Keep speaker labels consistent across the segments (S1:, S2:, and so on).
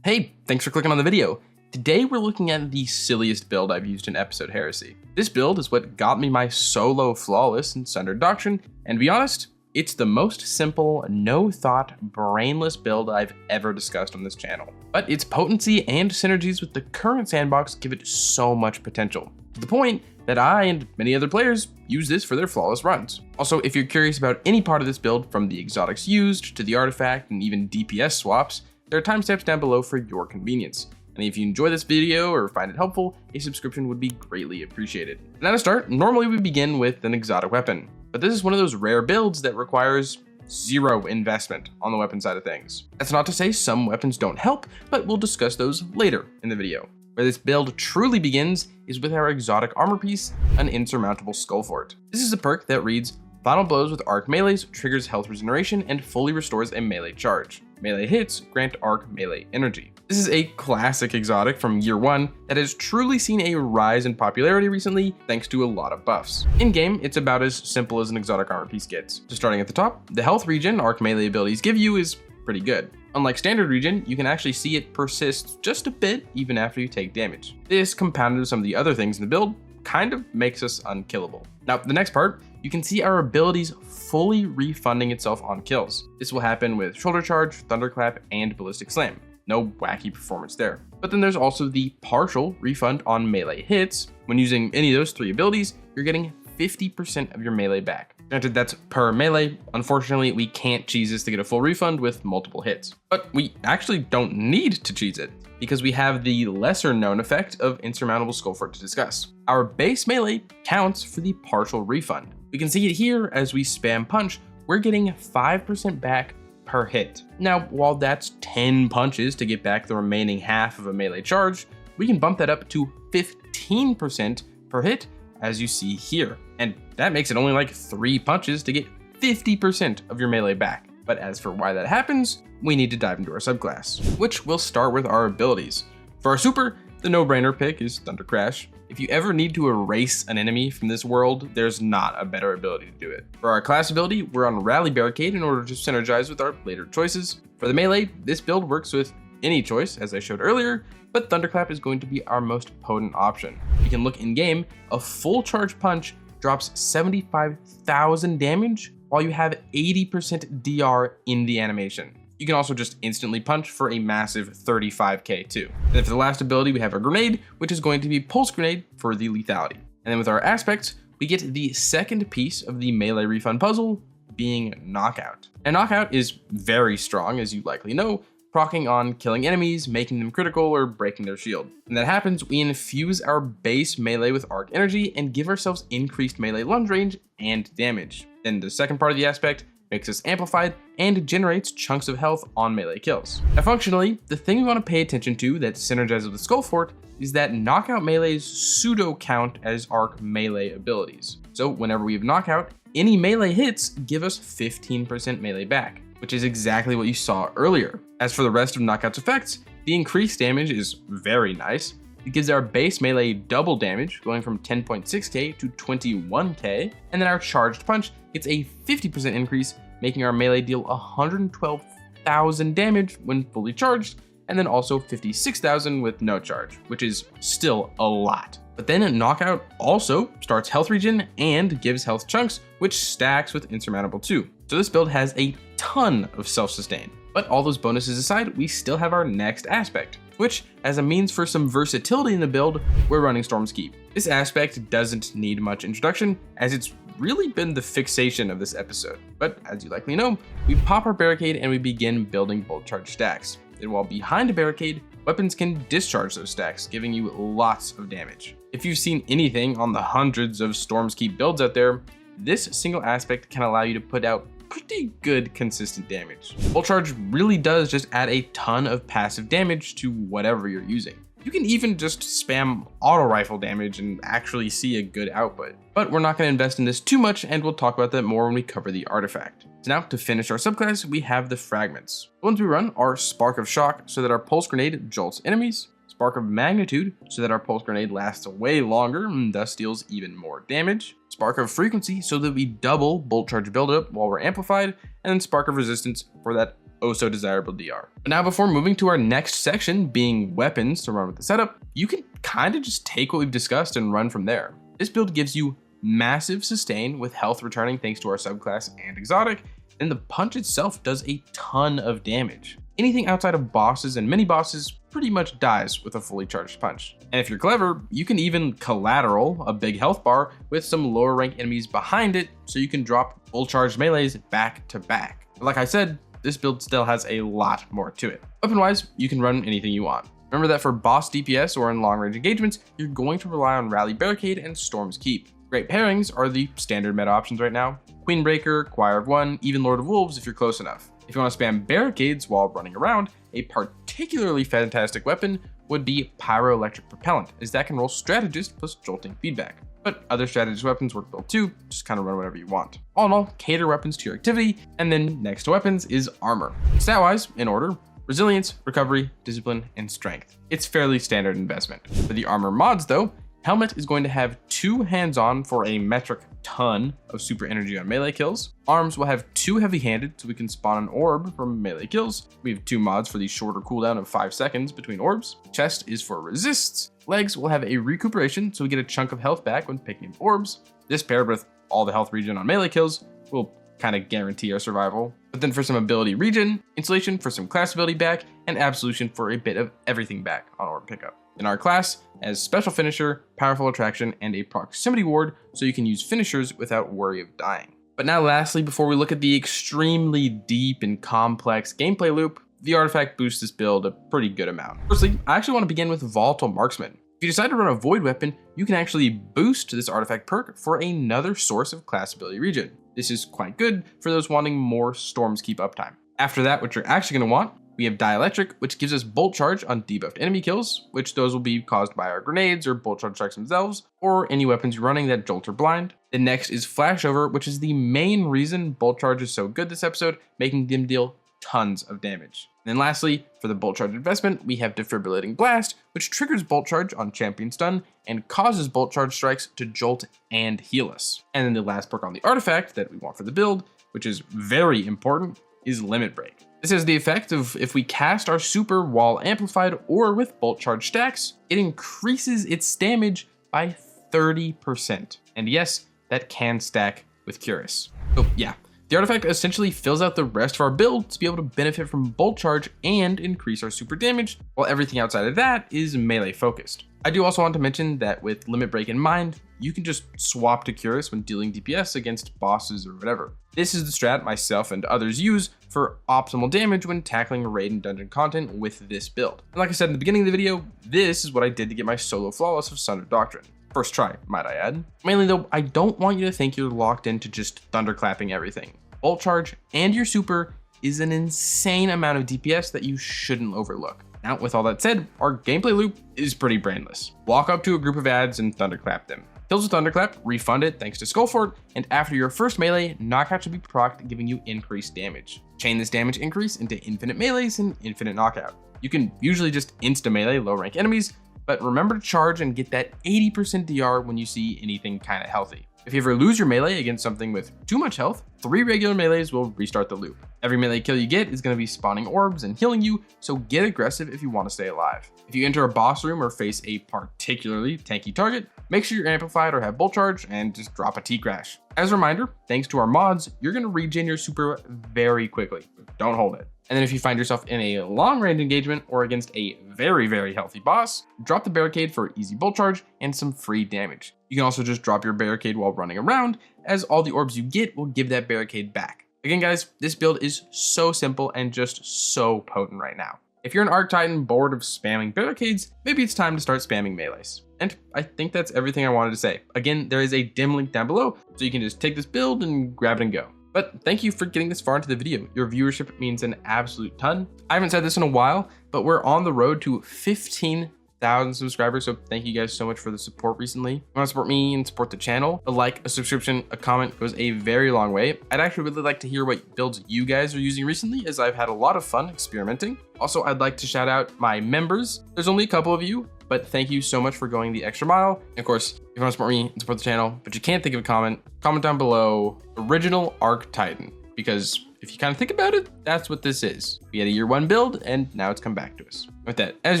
S1: Hey, thanks for clicking on the video. Today we're looking at the silliest build I've used in Episode Heresy. This build is what got me my solo flawless in Sundered Doctrine, and to be honest, it's the most simple, no-thought, brainless build I've ever discussed on this channel. But its potency and synergies with the current sandbox give it so much potential, to the point that I and many other players use this for their flawless runs. Also, if you're curious about any part of this build, from the exotics used to the artifact and even DPS swaps, there are timestamps down below for your convenience. And if you enjoy this video or find it helpful, a subscription would be greatly appreciated. Now to start, normally we begin with an exotic weapon, but this is one of those rare builds that requires zero investment on the weapon side of things. That's not to say some weapons don't help, but we'll discuss those later in the video. Where this build truly begins is with our exotic armor piece, an insurmountable skull fort. This is a perk that reads, final blows with arc melees triggers health regeneration and fully restores a melee charge. Melee hits grant arc melee energy. This is a classic exotic from year one that has truly seen a rise in popularity recently thanks to a lot of buffs. In game, it's about as simple as an exotic armor piece gets. So starting at the top, the health regen arc melee abilities give you is pretty good. Unlike standard regen, you can actually see it persist just a bit even after you take damage. This, compounded with some of the other things in the build, kind of makes us unkillable. Now, the next part, you can see our abilities fully refunding itself on kills. This will happen with shoulder charge, thunderclap, and ballistic slam. No wacky performance there. But then there's also the partial refund on melee hits. When using any of those three abilities, you're getting 50% of your melee back. Granted, that's per melee. Unfortunately, we can't cheese this to get a full refund with multiple hits. But we actually don't need to cheese it, because we have the lesser known effect of insurmountable skull fort to discuss. Our base melee counts for the partial refund. We can see it here as we spam punch, we're getting 5% back per hit. Now, while that's 10 punches to get back the remaining half of a melee charge, we can bump that up to 15% per hit, as you see here. And that makes it only like 3 punches to get 50% of your melee back. But as for why that happens, we need to dive into our subclass, which will start with our abilities. For our super, the no-brainer pick is Thunder Crash. If you ever need to erase an enemy from this world, there's not a better ability to do it. For our class ability, we're on Rally Barricade in order to synergize with our later choices. For the melee, this build works with any choice, as I showed earlier, but Thunderclap is going to be our most potent option. You can look in-game, a full charge punch drops 75,000 damage, while you have 80% DR in the animation. You can also just instantly punch for a massive 35k too. And then for the last ability, we have our grenade, which is going to be Pulse Grenade for the lethality. And then with our aspects, we get the second piece of the melee refund puzzle, being Knockout. And Knockout is very strong, as you likely know, proccing on killing enemies, making them critical, or breaking their shield. And that happens, we infuse our base melee with arc energy and give ourselves increased melee lunge range and damage. Then the second part of the aspect makes us amplified and generates chunks of health on melee kills. Now functionally, the thing we want to pay attention to that synergizes with the Skull Fort is that knockout melees pseudo count as arc melee abilities. So whenever we have knockout, any melee hits give us 15% melee back, which is exactly what you saw earlier. As for the rest of knockout's effects, the increased damage is very nice. It gives our base melee double damage, going from 10.6k to 21k, and then our charged punch gets a 50% increase, making our melee deal 112,000 damage when fully charged, and then also 56,000 with no charge, which is still a lot. But then Knockout also starts health regen and gives health chunks, which stacks with Insurmountable too. So this build has a ton of self-sustain. But all those bonuses aside, we still have our next aspect, which, as a means for some versatility in the build, we're running Storm's Keep. This aspect doesn't need much introduction, as it's really been the fixation of this episode. But as you likely know, we pop our barricade and we begin building bolt charge stacks. Then while behind a barricade, weapons can discharge those stacks, giving you lots of damage. If you've seen anything on the hundreds of Storm's Keep builds out there, this single aspect can allow you to put out pretty good consistent damage. Bolt charge really does just add a ton of passive damage to whatever you're using. You can even just spam auto rifle damage and actually see a good output. But we're not going to invest in this too much, and we'll talk about that more when we cover the artifact. So now to finish our subclass, we have the Fragments. The ones we run are Spark of Shock, so that our pulse grenade jolts enemies, Spark of Magnitude, so that our pulse grenade lasts way longer and thus deals even more damage, Spark of Frequency, so that we double bolt charge buildup while we're amplified, and then Spark of Resistance for that oh so desirable DR. But now before moving to our next section, being weapons to run with the setup, you can kind of just take what we've discussed and run from there. This build gives you massive sustain with health returning thanks to our subclass and exotic, and the punch itself does a ton of damage. Anything outside of bosses and mini bosses pretty much dies with a fully charged punch. And if you're clever, you can even collateral a big health bar with some lower rank enemies behind it so you can drop full charged melees back to back. But like I said, this build still has a lot more to it. Weapon wise, you can run anything you want. Remember that for boss DPS or in long range engagements, you're going to rely on Rally Barricade and Storm's Keep. Great pairings are the standard meta options right now. Queenbreaker, Choir of One, even Lord of Wolves if you're close enough. If you want to spam barricades while running around, a particularly fantastic weapon would be Pyroelectric Propellant, as that can roll Strategist plus jolting feedback. But other strategist weapons work well too, just kind of run whatever you want. All in all, cater weapons to your activity, and then next to weapons is armor. Stat-wise, in order, resilience, recovery, discipline, and strength. It's fairly standard investment. For the armor mods though, Helmet is going to have 2 hands-on for a metric ton of super energy on melee kills. Arms will have 2 heavy-handed so we can spawn an orb from melee kills. We have 2 mods for the shorter cooldown of 5 seconds between orbs. Chest is for resists. Legs will have a recuperation so we get a chunk of health back when picking up orbs. This paired with all the health regen on melee kills will kind of guarantee our survival. But then for some ability regen, Insulation for some class ability back, and Absolution for a bit of everything back on orb pickup. In our class, as special finisher, powerful attraction, and a proximity ward, so you can use finishers without worry of dying. But now lastly, before we look at the extremely deep and complex gameplay loop, the artifact boosts this build a pretty good amount. Firstly, I actually want to begin with Volatile Marksman. If you decide to run a void weapon, you can actually boost this artifact perk for another source of class ability regen. This is quite good for those wanting more Storm's Keep uptime. After that, what you're actually going to want, we have Dielectric, which gives us bolt charge on debuffed enemy kills, which those will be caused by our grenades or bolt charge strikes themselves, or any weapons you're running that jolt or blind. The next is Flashover, which is the main reason bolt charge is so good this episode, making them deal tons of damage. And then lastly, for the bolt charge investment, we have Defibrillating Blast, which triggers bolt charge on champion stun and causes bolt charge strikes to jolt and heal us. And then the last perk on the artifact that we want for the build, which is very important, is Limit Break. This has the effect of if we cast our super while amplified or with bolt charge stacks, it increases its damage by 30%. And yes, that can stack with Curious. So yeah, the artifact essentially fills out the rest of our build to be able to benefit from bolt charge and increase our super damage, while everything outside of that is melee focused. I do also want to mention that with Limit Break in mind, you can just swap to Curious when dealing DPS against bosses or whatever. This is the strat myself and others use for optimal damage when tackling raid and dungeon content with this build. And like I said in the beginning of the video, this is what I did to get my solo flawless of Sundered Doctrine. First try, might I add. Mainly though, I don't want you to think you're locked into just thunderclapping everything. Bolt charge and your super is an insane amount of DPS that you shouldn't overlook. Now, with all that said, our gameplay loop is pretty brainless. Walk up to a group of ads and thunderclap them. Kills with thunderclap, refund it thanks to Skullfort, and after your first melee, knockout should be procced, giving you increased damage. Chain this damage increase into infinite melees and infinite knockout. You can usually just insta-melee low-rank enemies, but remember to charge and get that 80% DR when you see anything kinda healthy. If you ever lose your melee against something with too much health, 3 regular melees will restart the loop. Every melee kill you get is going to be spawning orbs and healing you, so get aggressive if you want to stay alive. If you enter a boss room or face a particularly tanky target, make sure you're amplified or have bolt charge and just drop a T-crash. As a reminder, thanks to our mods, you're going to regen your super very quickly. Don't hold it. And then if you find yourself in a long range engagement or against a very, very healthy boss, drop the barricade for easy bolt charge and some free damage. You can also just drop your barricade while running around, as all the orbs you get will give that barricade back. Again guys, this build is so simple and just so potent right now. If you're an Arc Titan bored of spamming barricades, maybe it's time to start spamming melees. And I think that's everything I wanted to say. Again, there is a dim link down below, so you can just take this build and grab it and go. But thank you for getting this far into the video. Your viewership means an absolute ton. I haven't said this in a while, but we're on the road to 15,000 subscribers, so thank you guys so much for the support recently. If you want to support me and support the channel, a like, a subscription, a comment goes a very long way. I'd actually really like to hear what builds you guys are using recently, as I've had a lot of fun experimenting. Also, I'd like to shout out my members. There's only a couple of you, but thank you so much for going the extra mile. And of course, if you want to support me and support the channel, but you can't think of a comment down below, original Arc Titan, because if you kind of think about it, that's what this is. We had a year 1 build, and now it's come back to us. With that, as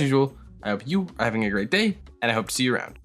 S1: usual, I hope you are having a great day, and I hope to see you around.